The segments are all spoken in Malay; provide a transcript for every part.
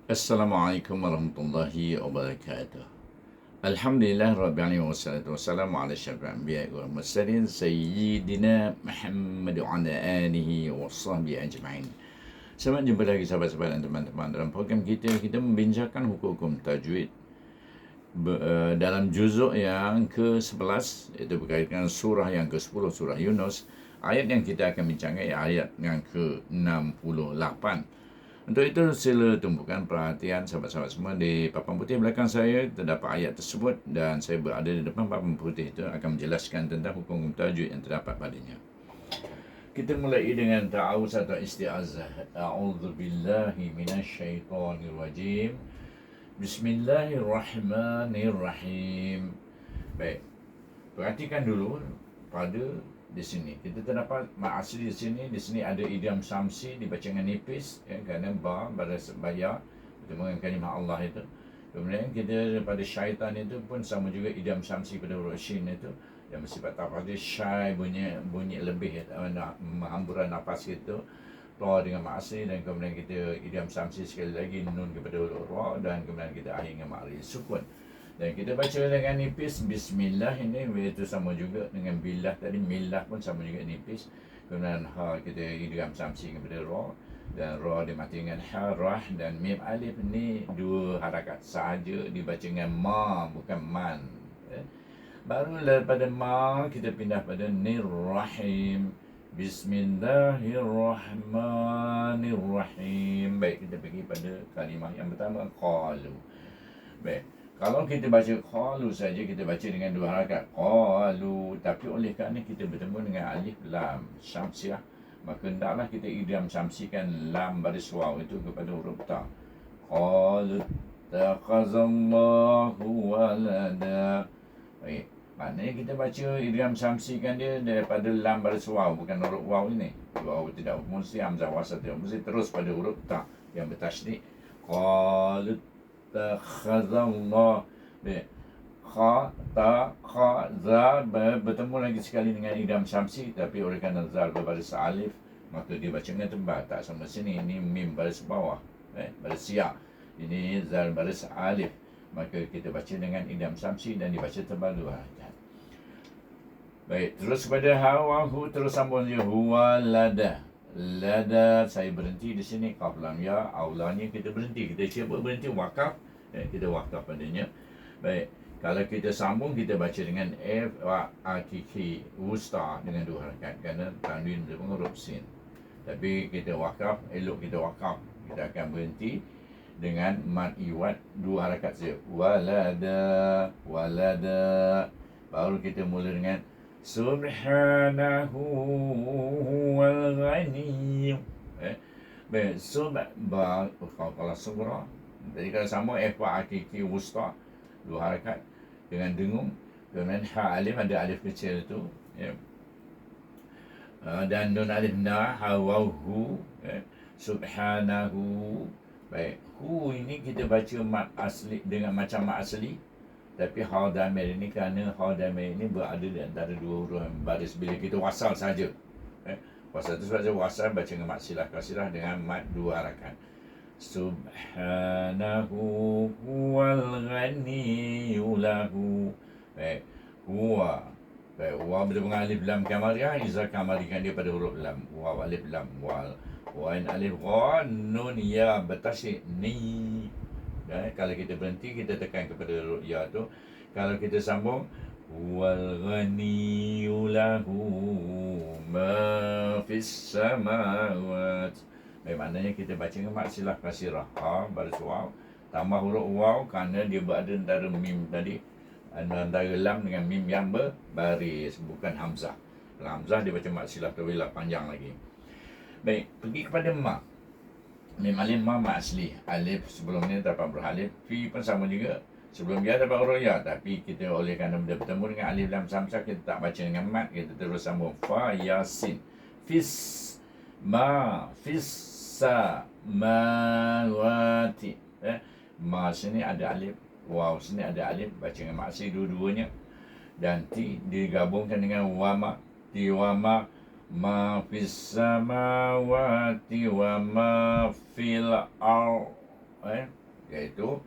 Assalamualaikum warahmatullahi wabarakatuh. Alhamdulillah rabbil alamin wassalatu wassalamu ala asyrafil anbiya'i wal mursalin sayyidina Muhammad wa ala alihi washabbihi ajma'in. Selamat jumpa lagi sahabat-sahabat dan teman-teman dalam program kita membincangkan hukum-hukum tajwid dalam juzuk yang ke-11, iaitu berkaitan surah yang ke-10 surah Yunus. Ayat yang kita akan bincangkan ialah ayat yang ke-68. Untuk itu sila tumpukan perhatian sahabat-sahabat semua. Di papan putih belakang saya terdapat ayat tersebut dan saya berada di depan papan putih itu akan menjelaskan tentang hukum tajwid yang terdapat padanya. Kita mulai dengan ta'awuz atau isti'azah. A'udzubillahi minasyaitonirrajim. Bismillahirrahmanirrahim. Baik. Perhatikan dulu pada di sini. Kita terdapat mat asli di sini ada idgham samsi dibaca dengan nipis kerana ba baris bayar bertemu dengan kalimah Allah itu. Kemudian kita pada syaitan itu pun sama juga idgham samsi pada huruf shin itu yang bersifat tafadhil syai bunyi lebih menghamburan nafas itu ra dengan mat asli, dan kemudian kita idgham samsi sekali lagi nun kepada huruf ra, dan kemudian kita akhir dengan mat sukun. Dan kita baca dengan nipis bismillah ini itu sama juga dengan billah tadi, millah pun sama juga nipis. Kemudian ha kita idgham samsi kepada ra, dan ra dimati dengan ha rah, dan mim alif ni dua harakat sahaja dibaca dengan ma bukan man. Baru daripada ma kita pindah pada nirrahim. Bismillahirrahmanirrahim. Baik, kita pergi pada kalimah yang pertama qalu. Baik. Kalau kita baca qalu saja, kita baca dengan dua harakat qalu, tapi oleh kerana kita bertemu dengan alif lam syamsiah, maka hendaklah kita idgham samsikan lam baris waw itu kepada huruf ta. Qalu takhazallahu walada. Baik, maknanya kita baca idgham samsikan dia daripada lam baris waw, bukan huruf waw ini. Waw tidak mesti, hamzah wasal tidak mesti, terus pada huruf ta yang bertasydid. Qalu takhazallah. Kha, ta, kha, za bertemu lagi sekali dengan idgham syamsi, tapi oleh kerana zal berbaris alif, maka dia baca dengan tebal. Tak sama sini, ini mim baris bawah, baris siak. Ini zal baris alif, maka kita baca dengan idgham syamsi dan dibaca tebal dua harakat. Baik, terus pada hawahu, terus sambung je huwa lada. Lada, saya berhenti di sini, qaf lam ya, aulanya kita berhenti. Kita cuba berhenti wakaf, kita wakaf padanya. Baik, kalau kita sambung, kita baca dengan f wa akiki wusta dengan dua harakat kerana tanwin bertemu huruf sin. Tapi kita wakaf, elok kita wakaf, kita akan berhenti dengan mad iwad dua harakat saja. Walada, walada. Baru kita mula dengan subhanahu wal ghani. Baik, kalau sugra. Jadi kalau sama f wa akiki wusta dua harakat dengan dengung, kemudian ha alif ada alif kecil itu, dan nun alif na hawahu, subhanahu. Baik, hu ini kita baca mat asli dengan macam mat asli, tapi ha damir ini kerana ha damir ini berada di antara dua huruf baris bila kita wasal saja. Wasal itu saja wasal baca dengan mat silah kasirah dengan mat dua harakat. Subhanahu huwal ghaniyyu lahu. Baik, huwa. Baik, huwa bertemu dengan alif lam kamariyah, iza kamarikan dia pada huruf lam. Huwa alif lam wal. Wain alif gha nun ya bertasydid ni. Kalau kita berhenti, kita tekan kepada huruf ya tu. Kalau kita sambung huwal ghaniyyu lahu ma fis samawati. Baik, maknanya kita baca dengan mat silah kasirah, ha baris waw tambah huruf waw kerana dia berada antara mim tadi, antara lam dengan mim yang berbaris, bukan hamzah. Kalau hamzah dia baca mat silah tawilah panjang lagi. Baik, pergi kepada ma. Mim alif ma mat asli. Alif sebelum ni dapat beralif, fi pun sama juga. Sebelum dia dapat huruf ya, tapi kita oleh kerana dia bertemu dengan alif lam samsah, kita tak baca dengan mat, kita terus sambung fa yasin. Fis ma fis samawati. Ma sini ada alif, waw sini ada alif, baca dengan maksi dua-duanya, dan ti digabungkan dengan wama, ti wama ma fis samawati wa ma fil iaitu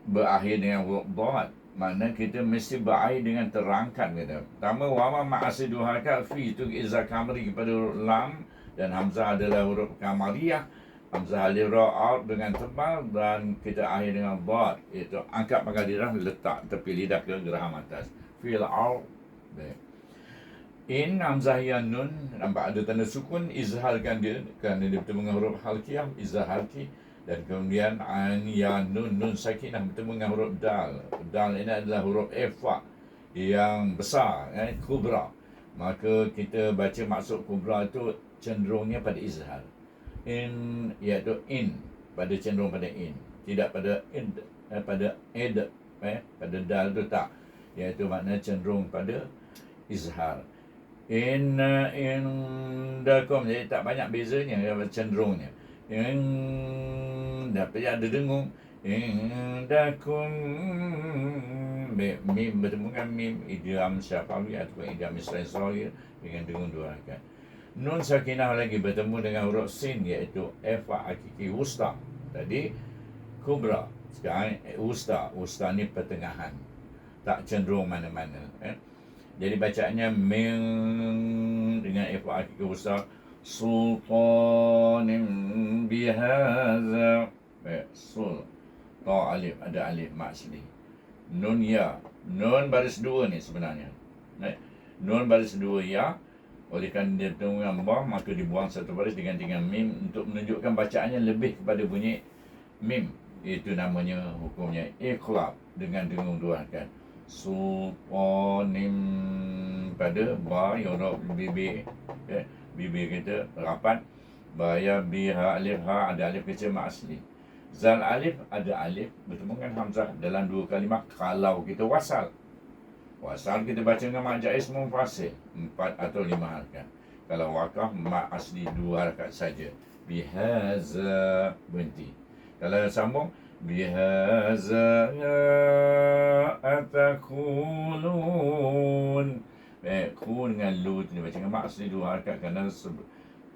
berakhir dengan huruf dad. Makna kita mesti berakhir dengan terangkat kata. Pertama wama ma'asi dua harakat, fi itu izah kamari kepada huruf lam, dan hamzah adalah huruf kamariyah. Hamzah alif ra out dengan tebal, dan kita akhir dengan dad, iaitu angkat pangkal lidah, letak tepi lidah ke geraham atas. Fil out. In hamzah yang nun, nampak ada tanda sukun, izharkan dia kerana dia bertemu dengan huruf halqiyah, izhar halqi. Dan kemudian an ya nun sakinah bertemu dengan huruf dal. Dal ini adalah huruf ifa yang besar, kubra. Maka kita baca maksud kubra itu cenderungnya pada izhar. In, iaitu in, pada cenderung pada in, tidak pada id, pada ed, pada dal itu tak, iaitu makna cenderung pada izhar. Indakum, jadi tak banyak bezanya cenderungnya. Dapat ada dengung indakum, mim bertemu dengan mim, idgham syafawi ataupun idgham istisghar dengan dengung dua harakat. Nun sakinah lagi bertemu dengan huruf sin, iaitu fa hakiki wusta. Tadi kubra, sekarang wusta. Wusta ni pertengahan, tak cenderung mana-mana. Jadi bacaannya min dengan fa hakiki wusta, sultanin bihaza. Sul, ta alif, ada alif mak asli. Nun ya, nun baris dua ni sebenarnya. Nun baris dua ya, oleh kerana dia bertemu dengan ba, maka dibuang satu baris diganti dengan mim untuk menunjukkan bacaannya lebih kepada bunyi mim. Itu namanya, hukumnya iqlab dengan dengung dua harakat. Sultanin pada ba, huruf bibir, bibir kita rapat. Baya biha alif ha, ada alif kecil mak asli. Zal alif, ada alif bertemu dengan hamzah dalam dua kalimah kalau kita wasal. Wasal kita baca dengan mak jaiz munfasil 4 atau 5 harakat. Kalau wakaf mak asli 2 harakat saja. Bihaza, berhenti. Kalau sambung bihaza atakulun, ku dengan lu itu dibaca dengan mak asli 2 harakat kerana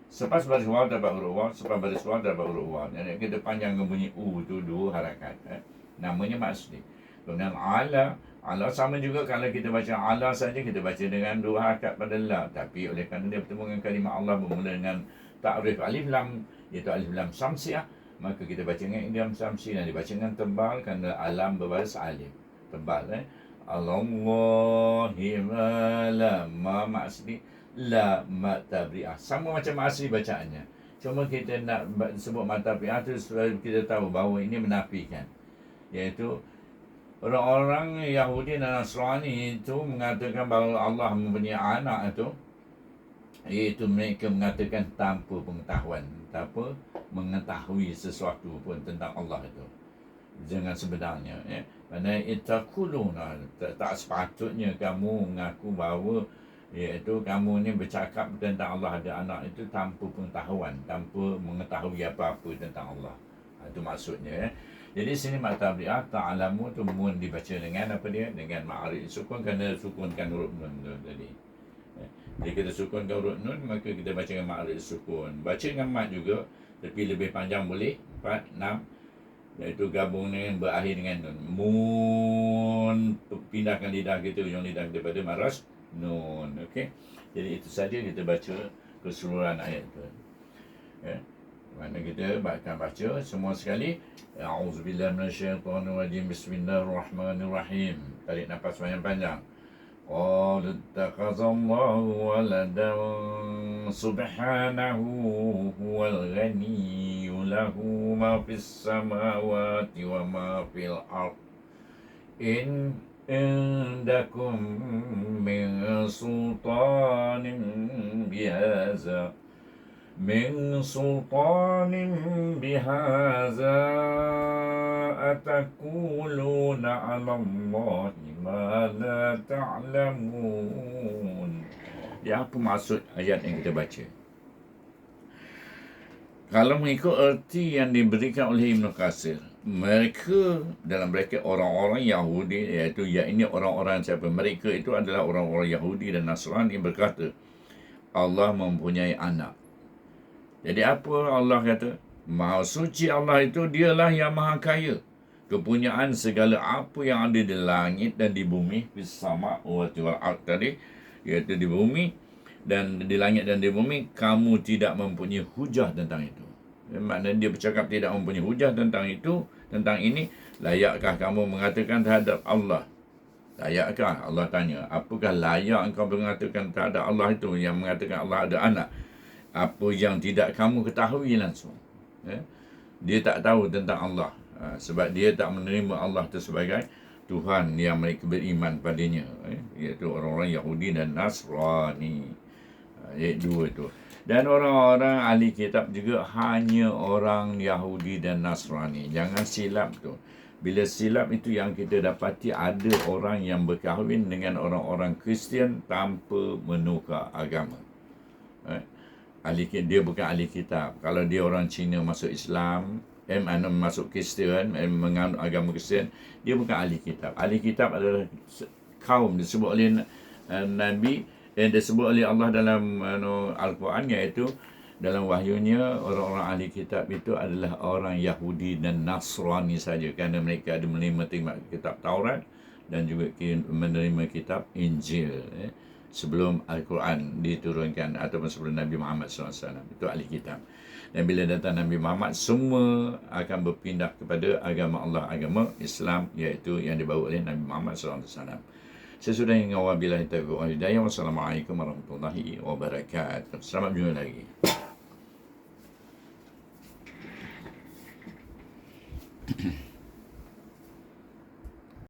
selepas baris waw dapat huruf waw, selepas baris waw dapat huruf waw. Jadi kita panjangkan bunyi u tu 2 harakat. Namanya mak asli. Kemudian ala sama juga kalau kita baca ala saja, kita baca dengan 2 harakat pada la. Tapi oleh kerana dia bertemu dengan kalimah Allah bermula dengan ta'rif alif lam, iaitu alif lam samsiah, maka kita baca dengan idgham samsi dan dibaca dengan tebal kerana alam berbaris alif. Tebal Allahi la, ma mak asli, la mat tabri'ah. Sama macam asli bacaannya. Cuma kita nak sebut mat tabri'ah tu supaya kita tahu bahawa ini menafikan. Iaitu orang-orang Yahudi dan Nasrani itu mengatakan bahawa Allah mempunyai anak itu, iaitu mereka mengatakan tanpa pengetahuan, tanpa mengetahui sesuatu pun tentang Allah itu. Jangan sebenarnya, Kerana itakuluna, tak sepatutnya kamu mengaku bahawa iaitu kamu ni bercakap tentang Allah ada anak itu tanpa pengetahuan, tanpa mengetahui apa-apa tentang Allah. Itu maksudnya. Jadi sini mat tabri'ah ta'alamu tu mun dibaca dengan apa dia? Dengan ma'arif sukun, kerana sukunkan huruf nun tu tadi. Jadi kita sukunkan huruf nun, maka kita baca dengan ma'arif sukun. Baca dengan mat juga, tapi lebih panjang boleh 4, 6, iaitu gabung dengan berakhir dengan nun. Mun, pindahkan lidah kita, ujung lidah kita pada maras nun. Okey. Jadi itu saja kita baca keseluruhan ayat itu. Mana kita akan baca semua sekali. A'udzubillahi minasyaitonirrajim. Bismillahirrahmanirrahim. Tarik nafas panjang-panjang. Qala ittakhazallahu waladan subhanahu huwal ghaniyyu lahu ma fis samawati wa ma fil ardh. Indakum min sultanin bihaza atakuluna 'ala Allahi ma la ta'lamun. Ya, apa maksud ayat yang kita baca? Kalau mengikut erti yang diberikan oleh Ibn Katsir, mereka dalam braket orang-orang Yahudi, iaitu ini orang-orang siapa? Mereka itu adalah orang-orang Yahudi dan Nasrani yang berkata Allah mempunyai anak. Jadi apa Allah kata? Maha suci Allah itu dialah yang maha kaya. Kepunyaan segala apa yang ada di langit dan di bumi, bersama wal ard tadi, iaitu di bumi dan di langit dan di bumi, kamu tidak mempunyai hujah tentang itu. Maknanya dia bercakap tidak mempunyai hujah tentang itu, tentang ini. Layakkah kamu mengatakan terhadap Allah? Layakkah? Allah tanya, apakah layak engkau mengatakan terhadap Allah itu, yang mengatakan Allah ada anak? Apa yang tidak kamu ketahui langsung. Dia tak tahu tentang Allah. Sebab dia tak menerima Allah itu sebagai Tuhan yang mereka beriman padanya, iaitu orang-orang Yahudi dan Nasrani. Iaitu dua itu. Dan orang-orang ahli kitab juga hanya orang Yahudi dan Nasrani. Jangan silap tu. Bila silap itu yang kita dapati ada orang yang berkahwin dengan orang-orang Kristian tanpa menukar agama. Dia bukan ahli kitab. Kalau dia orang Cina masuk Islam, masuk Kristian, menganut agama Kristian, dia bukan ahli kitab. Ahli kitab adalah kaum disebut oleh Nabi, disebut oleh Allah dalam Al-Quran, iaitu dalam wahyunya orang-orang ahli kitab itu adalah orang Yahudi dan Nasrani saja, kerana mereka ada menerima kitab Taurat dan juga menerima kitab Injil sebelum Al-Quran diturunkan ataupun sebelum Nabi Muhammad SAW. Itu ahli kitab. Dan bila datang Nabi Muhammad, semua akan berpindah kepada agama Allah, agama Islam, iaitu yang dibawa oleh Nabi Muhammad SAW. Sesudah yang wabillahi taufiq wal hidayah. Wassalamualaikum warahmatullahi wabarakatuh. Selamat jumpa lagi.